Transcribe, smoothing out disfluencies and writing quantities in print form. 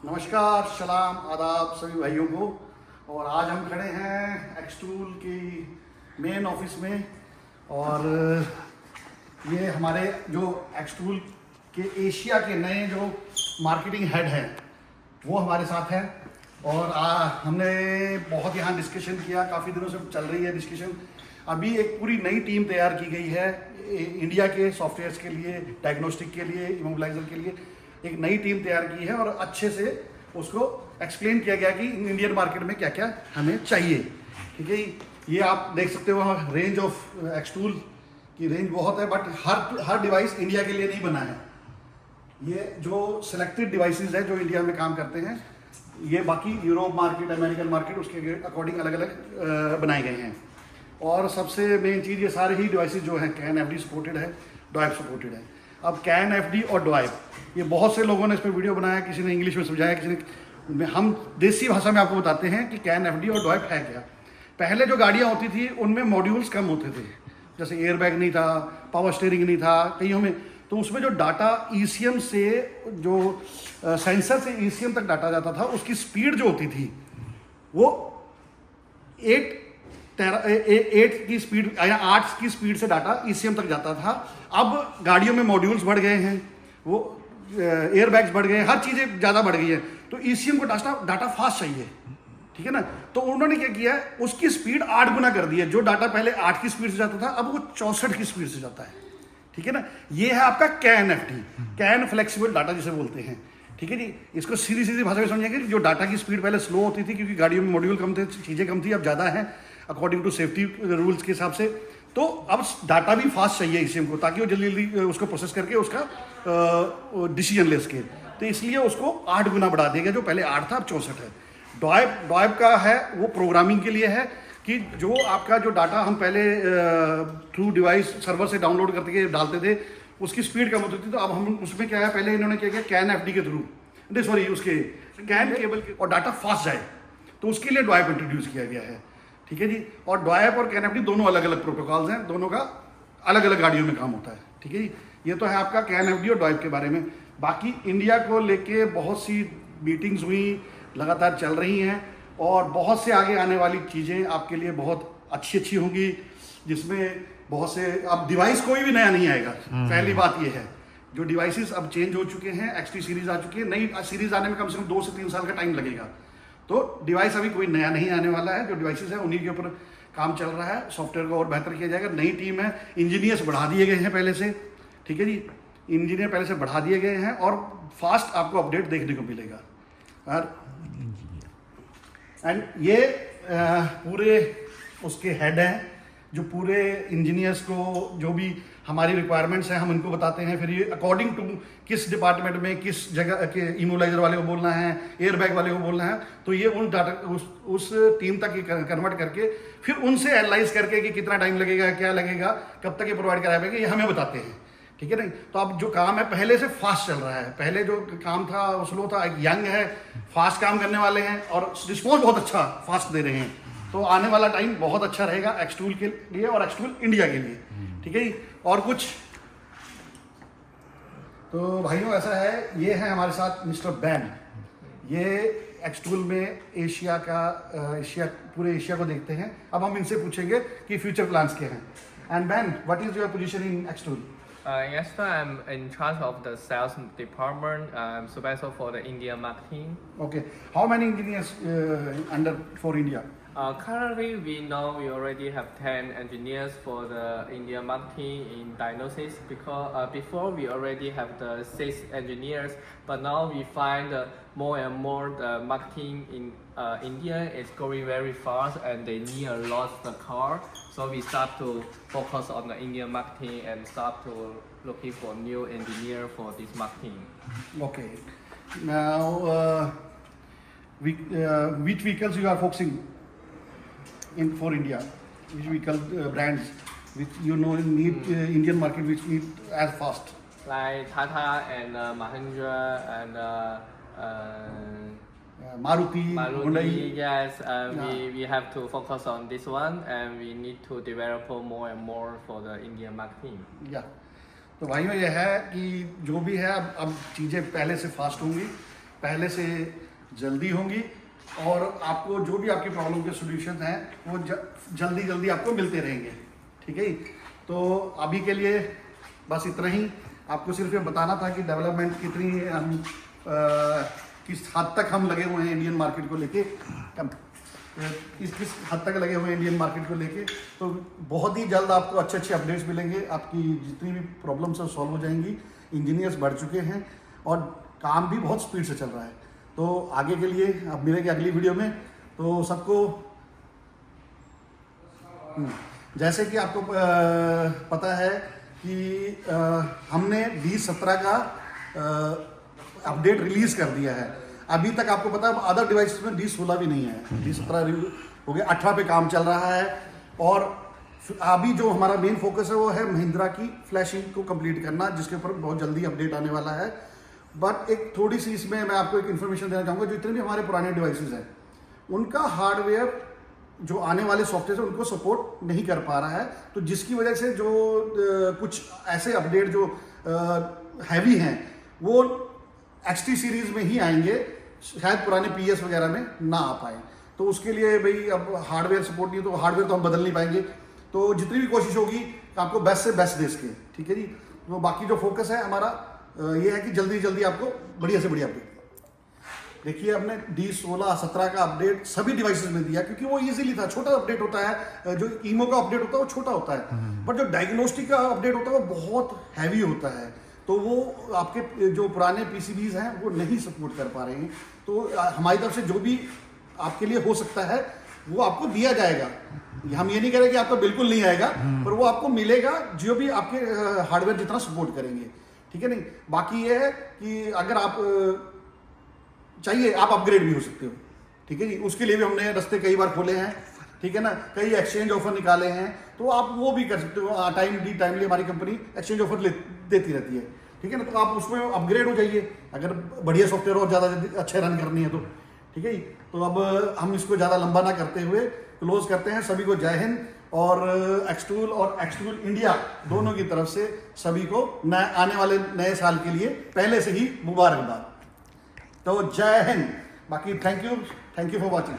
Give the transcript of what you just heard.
नमस्कार, सलाम, आदाब सभी भाइयों को। और आज हम खड़े हैं एक्सटूल की मेन ऑफिस में और ये हमारे जो एक्सटूल के एशिया के नए जो मार्केटिंग हेड हैं वो हमारे साथ हैं। और हमने बहुत यहाँ डिस्कशन किया, काफ़ी दिनों से चल रही है डिस्कशन। अभी एक पूरी नई टीम तैयार की गई है इंडिया के सॉफ्टवेयर्स के लिए, डायग्नोस्टिक के लिए, इमोबिलाइजर के लिए एक नई टीम तैयार की है और अच्छे से उसको एक्सप्लेन किया गया कि इंडियन मार्केट में क्या क्या हमें चाहिए। ठीक है, ये आप देख सकते हो रेंज ऑफ एक्सटूल की रेंज बहुत है, बट हर डिवाइस इंडिया के लिए नहीं बना है। ये जो सिलेक्टेड डिवाइसेस है जो इंडिया में काम करते हैं, ये बाकी यूरोप मार्केट, अमेरिकन मार्केट उसके अकॉर्डिंग अलग अलग बनाए गए हैं। और सबसे मेन चीज़, ये सारे ही डिवाइसेस जो हैं कैन एफडी सपोर्टेड है, डॉयब सपोर्टेड है। अब कैन एफडी और डॉयब, ये बहुत से लोगों ने इस पर वीडियो बनाया, किसी ने इंग्लिश में समझाया, किसी ने, हम देसी भाषा में आपको बताते हैं कि कैन एफडी और डॉयब है क्या। पहले जो गाड़ियाँ होती थी उनमें मॉड्यूल्स कम होते थे, जैसे एयरबैग नहीं था, पावर स्टीयरिंग नहीं था कईयों में, तो उसमें जो डाटा ईसीएम से, जो सेंसर से ईसीएम तक डाटा जाता था, उसकी स्पीड जो होती थी वो 8 की स्पीड या 8 की स्पीड से डाटा ईसीएम तक जाता था। अब गाड़ियों में मॉड्यूल्स बढ़ गए हैं, वो एयरबैग्स बढ़ गए हैं, हर चीज़ें ज़्यादा बढ़ गई है, तो ईसीएम को डाटा फास्ट चाहिए। ठीक है ना, तो उन्होंने क्या किया है, उसकी स्पीड 8 गुना कर दी है। जो डाटा पहले 8 की स्पीड से जाता था, अब वो 64 की स्पीड से जाता है। ठीक है ना, ये है आपका can FD, can flexible data जिसे बोलते हैं। ठीक है जी, इसको सीधी सीधी भाषा में समझेंगे कि जो डाटा की स्पीड पहले स्लो होती थी क्योंकि गाड़ियों में मॉड्यूल कम थे, चीज़ें कम थी, अब ज़्यादा है अकॉर्डिंग टू सेफ्टी रूल्स के हिसाब से। तो अब डाटा भी फास्ट चाहिए ईसीएम को, ताकि वो जल्दी जल्दी उसको प्रोसेस करके उसका डिसीजन ले सके। तो इसलिए उसको 8 गुना बढ़ा देगा, जो पहले 8 था अब 64 है। डॉयब का है वो प्रोग्रामिंग के लिए है कि जो आपका जो डाटा हम पहले थ्रू डिवाइस सर्वर से डाउनलोड करके डालते थे, उसकी स्पीड कम होती थी, तो अब हम उसमें क्या है, पहले इन्होंने क्या किया, कैन एफडी के थ्रू, सॉरी उसके कैन केबल के, और डाटा फास्ट जाए, तो उसके लिए डॉयब इंट्रोड्यूस किया गया है। ठीक है जी, और डॉयब और कैन एफडी दोनों अलग अलग प्रोटोकॉल्स हैं, दोनों का अलग अलग गाड़ियों में काम होता है। ठीक है जी, ये तो है आपका कैन एफडी और डॉयब के बारे में। बाकी इंडिया को लेके बहुत सी मीटिंग्स हुई, लगातार चल रही हैं, और बहुत से आगे आने वाली चीज़ें आपके लिए बहुत अच्छी होंगी, जिसमें बहुत से, अब डिवाइस कोई भी नया नहीं आएगा। पहली बात ये है, जो डिवाइसेस अब चेंज हो चुके हैं, एक्सटी सीरीज आ चुकी है, नई सीरीज आने में कम से कम 2 से 3 साल का टाइम लगेगा। तो डिवाइस अभी कोई नया नहीं आने वाला है, जो डिवाइसेस है उन्हीं के ऊपर काम चल रहा है, सॉफ्टवेयर को और बेहतर किया जाएगा। नई टीम है, इंजीनियर्स बढ़ा दिए गए हैं पहले से। ठीक है जी, इंजीनियर पहले से बढ़ा दिए गए हैं और फास्ट आपको अपडेट देखने को मिलेगा। और एंड ये पूरे उसके हेड हैं, जो पूरे इंजीनियर्स को जो भी हमारी रिक्वायरमेंट्स हैं हम उनको बताते हैं, फिर ये अकॉर्डिंग टू किस डिपार्टमेंट में किस जगह के इमोलाइजर वाले को बोलना है, एयरबैग वाले को बोलना है, तो ये उन डाटा उस टीम तक कन्वर्ट करके फिर उनसे एनालाइज करके कि कितना टाइम लगेगा, क्या लगेगा, कब तक ये प्रोवाइड कराया जाएगा, ये हमें बताते हैं। ठीक है नहीं, तो अब जो काम है पहले से फास्ट चल रहा है। पहले जो काम था वो स्लो था, एक यंग है, फास्ट काम करने वाले हैं और रिस्पॉन्स बहुत अच्छा फास्ट दे रहे हैं। तो आने वाला टाइम बहुत अच्छा रहेगा एक्सटूल के लिए और एक्सटूल इंडिया के लिए। ठीक है जी, और कुछ तो भाइयों ऐसा है, ये है हमारे साथ मिस्टर बैन, ये एक्सटूल में एशिया पूरे एशिया को देखते हैं। अब हम इनसे पूछेंगे कि फ्यूचर प्लान्स क्या हैं। And Ben, what is your position in X tool? Yes, sir. I'm in charge of the sales department. I'm supervisor for the India marketing. Okay. How many engineers under for India? Currently, we know we already have 10 engineers for the India marketing in diagnosis, because before we already have the 6 engineers, but now we find more and more the marketing in India is growing very fast and they need a lot of the car. So we start to focus on the Indian marketing and start to looking for new engineer for this marketing. Okay. Now, which vehicles you are focusing in for India? Which vehicle brands which you know need Indian market which need as fast? Like Tata and Mahindra and Maruti, Hyundai. Yes, we have to focus on this one and we need to develop more and more for the Indian marketing. Yeah. तो भाइयों ये है कि जो भी है अब चीज़ें पहले से फास्ट होंगी। पहले से जल्दी होंगी और आपको जो भी आपकी प्रॉब्लम के सॉल्यूशन हैं वो जल्दी जल्दी आपको मिलते रहेंगे। ठीक है, तो अभी के लिए बस इतना ही। आपको सिर्फ ये बताना था कि डेवलपमेंट कितनी हम किस हद तक हम लगे हुए हैं इंडियन मार्केट को लेके, किस हद तक लगे हुए हैं इंडियन मार्केट को लेके। तो बहुत ही जल्द आपको अच्छे अच्छे अपडेट्स मिलेंगे, आपकी जितनी भी प्रॉब्लम्स हैं सॉल्व हो जाएंगी। इंजीनियर्स बढ़ चुके हैं और काम भी बहुत स्पीड से चल रहा है। तो आगे के लिए अब मिलेंगे अगली वीडियो में। तो सबको जैसे कि आपको पता है कि हमने 2017 का अपडेट रिलीज कर दिया है। अभी तक आपको पता है अदर डिवाइसेस में 2016 भी नहीं है, 2017 हो गया, 18 पे काम चल रहा है। और अभी जो हमारा मेन फोकस है वो है महिंद्रा की फ्लैशिंग को कंप्लीट करना, जिसके ऊपर बहुत जल्दी अपडेट आने वाला है। बट एक थोड़ी सी इसमें मैं आपको एक इन्फॉर्मेशन देना चाहूँगा, जो इतने भी हमारे पुराने डिवाइसेस हैं उनका हार्डवेयर जो आने वाले सॉफ्टवेयर है उनको सपोर्ट नहीं कर पा रहा है। तो जिसकी वजह से जो कुछ ऐसे अपडेट जो हैवी हैं वो XT सीरीज में ही आएंगे, शायद पुराने PS वगैरह में ना आ पाए। तो उसके लिए भाई अब हार्डवेयर सपोर्ट नहीं है, तो हार्डवेयर तो हम बदल नहीं पाएंगे। तो जितनी भी कोशिश होगी आपको बेस्ट से बेस्ट दे सके। ठीक है जी। तो बाकी जो फोकस है हमारा ये है कि जल्दी जल्दी आपको बढ़िया से बढ़िया अपडेट। देखिए हमने 2016, 17 का अपडेट सभी डिवाइसेस में दिया क्योंकि वो इजीली था, छोटा अपडेट होता है। जो ईमो का अपडेट होता है वो छोटा होता है, बट जो डायग्नोस्टिक का अपडेट होता है वो बहुत हैवी होता है। तो वो आपके जो पुराने PCBs हैं वो नहीं सपोर्ट कर पा रहे हैं। तो हमारी तरफ से जो भी आपके लिए हो सकता है वो आपको दिया जाएगा। हम ये नहीं कह रहे कि आपको बिल्कुल नहीं आएगा, पर वो आपको मिलेगा जो भी आपके हार्डवेयर जितना सपोर्ट करेंगे। ठीक है नहीं, बाकी ये है कि अगर आप चाहिए आप अपग्रेड भी हो सकते हो। ठीक है जी, उसके लिए भी हमने रास्ते कई बार खोले हैं। ठीक है ना, कई एक्सचेंज ऑफर निकाले हैं, तो आप वो भी कर सकते हो। टाइमली हमारी कंपनी एक्सचेंज ऑफर देती रहती है। ठीक है ना, तो आप उसमें अपग्रेड हो जाइए अगर बढ़िया सॉफ्टवेयर और ज़्यादा अच्छे रन करनी है तो। ठीक है जी, तो अब हम इसको ज़्यादा लंबा ना करते हुए क्लोज करते हैं। सभी को जय हिंद, और एक्सटूल और एक्सटूल इंडिया दोनों की तरफ से सभी को आने वाले नए साल के लिए पहले से ही मुबारकबाद। तो जय हिंद। बाकी थैंक यू फॉर वॉचिंग।